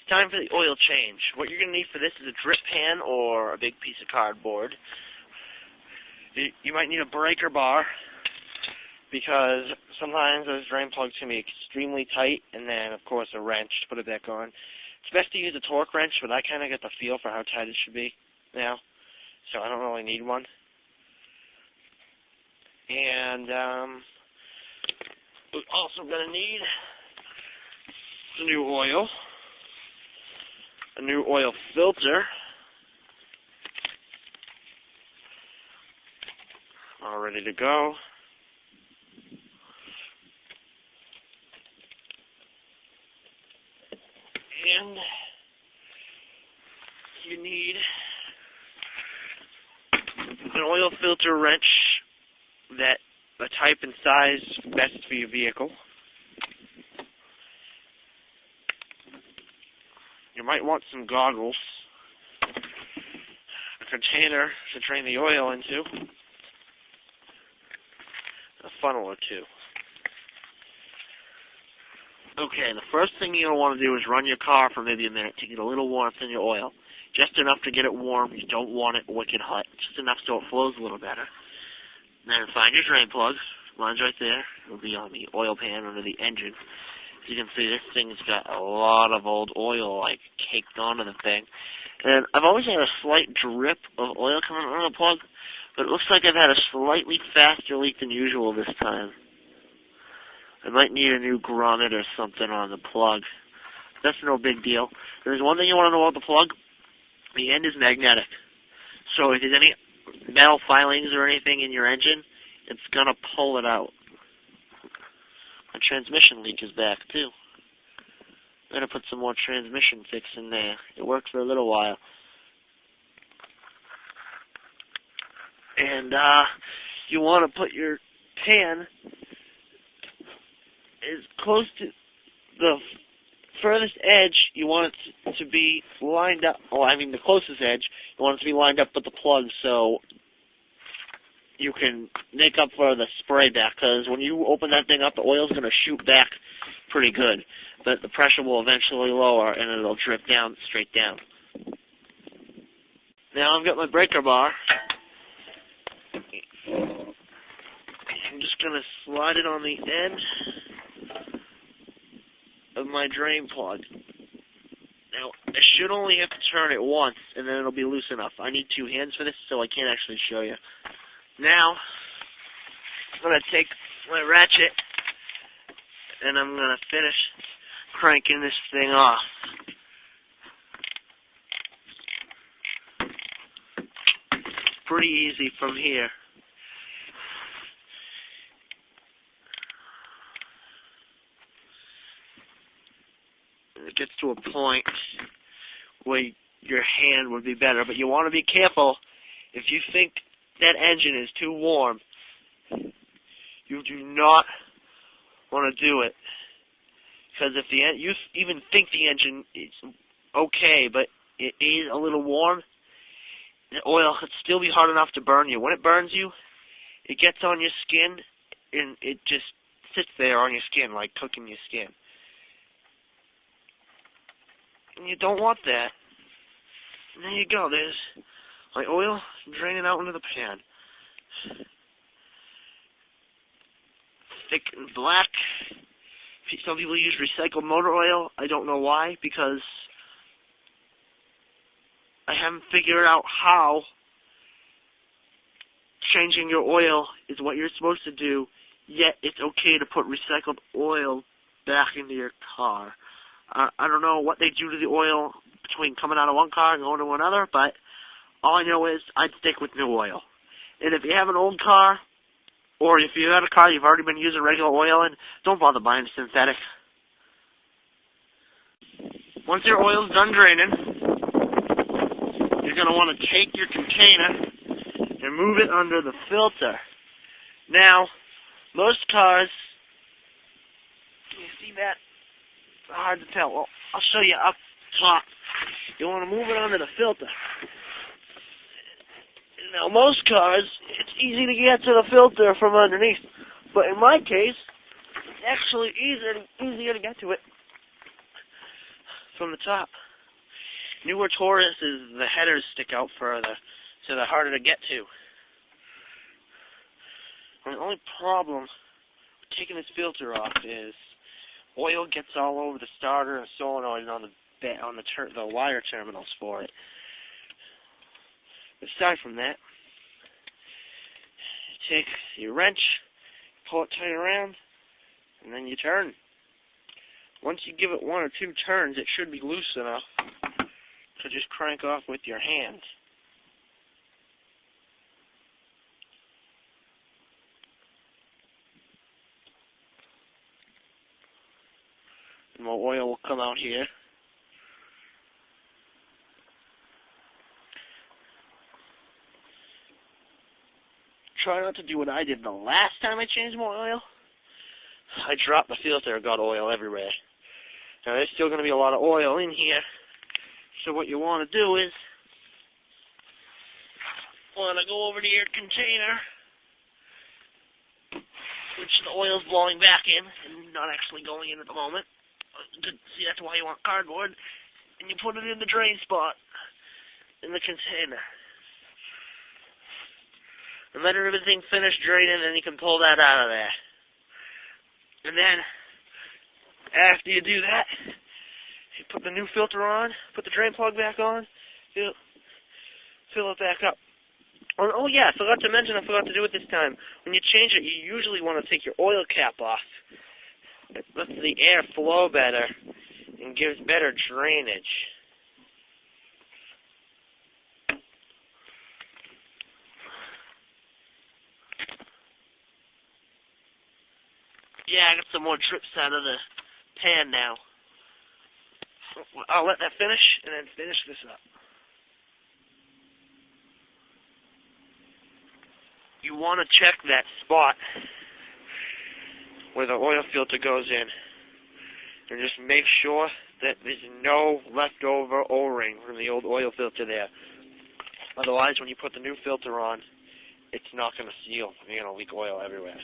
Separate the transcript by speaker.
Speaker 1: time for the oil change. What you're going to need for this is a drip pan or a big piece of cardboard. You might need a breaker bar, because sometimes those drain plugs can be extremely tight, and then, of course, a wrench to put it back on. It's best to use a torque wrench, but I kind of get the feel for how tight it should be now, so I don't really need one. And we're also going to need some new oil, a new oil filter, all ready to go. And you need an oil filter wrench that a type and size best for your vehicle. You might want some goggles, a container to drain the oil into, a funnel or two. Okay, the first thing you're going to want to do is run your car for maybe a minute to get a little warmth in your oil. Just enough to get it warm. You don't want it wicked hot. Just enough so it flows a little better. Then find your drain plug. Mine's right there. It'll be on the oil pan under the engine. As you can see, this thing's got a lot of old oil, like, caked onto the thing. And I've always had a slight drip of oil coming out of the plug, but it looks like I've had a slightly faster leak than usual this time. I might need a new grommet or something on the plug. That's no big deal. There's one thing you want to know about the plug. The end is magnetic. So if there's any metal filings or anything in your engine, it's going to pull it out. My transmission leak is back, too. I'm going to put some more transmission fix in there. It worked for a little while. And you want to put your pan as close to the furthest edge. You want it to be lined up. Oh, I mean the closest edge. You want it to be lined up with the plug so you can make up for the spray back. Because when you open that thing up, the oil's going to shoot back pretty good. But the pressure will eventually lower, and it'll drip down, straight down. Now I've got my breaker bar. I'm just going to slide it on the end of my drain plug. Now, I should only have to turn it once, and then it'll be loose enough. I need two hands for this, so I can't actually show you. Now, I'm going to take my ratchet, and I'm going to finish cranking this thing off. It's pretty easy from here. It gets to a point where your hand would be better, but you want to be careful. If you think that engine is too warm, you do not want to do it, because if you even think the engine is okay, but it is a little warm, the oil could still be hot enough to burn you. When it burns you, it gets on your skin, and it just sits there on your skin, like cooking your skin. And you don't want that. And there you go. There's my oil draining out into the pan. Thick and black. Some people use recycled motor oil. I don't know why, because I haven't figured out how changing your oil is what you're supposed to do, yet it's okay to put recycled oil back into your car. I don't know what they do to the oil between coming out of one car and going to another, but all I know is I'd stick with new oil. And if you have an old car, or if you have a car you've already been using regular oil in, don't bother buying synthetic. Once your oil's done draining, you're going to want to take your container and move it under the filter. Now, most cars, can you see that? Hard to tell. Well, I'll show you up top. You want to move it under the filter. Now, most cars, it's easy to get to the filter from underneath. But in my case, it's actually easier to get to it from the top. Newer Tauruses, the headers stick out further, so they're harder to get to. And the only problem with taking this filter off is oil gets all over the starter and solenoid and on the wire terminals for it. Aside from that, you take your wrench, pull it tight around, and then you turn. Once you give it 1 or 2 turns, it should be loose enough to just crank off with your hand. And more oil will come out here. Try not to do what I did the last time I changed more oil. I dropped the filter and got oil everywhere. Now there's still going to be a lot of oil in here. So what you want to do is, go over to your container, which the oil's blowing back in and not actually going in at the moment. See, that's why you want cardboard. And you put it in the drain spot in the container. And let everything finish draining, and you can pull that out of there. And then, after you do that, you put the new filter on, put the drain plug back on, fill it back up. Oh yeah, I forgot to mention, I forgot to do it this time. When you change it, you usually want to take your oil cap off. It lets the air flow better and gives better drainage. Yeah, I got some more drips out of the pan now. I'll let that finish and then finish this up. You want to check that spot where the oil filter goes in and just make sure that there's no leftover O-ring from the old oil filter there. Otherwise, when you put the new filter on, it's not going to seal. You're going to leak oil everywhere.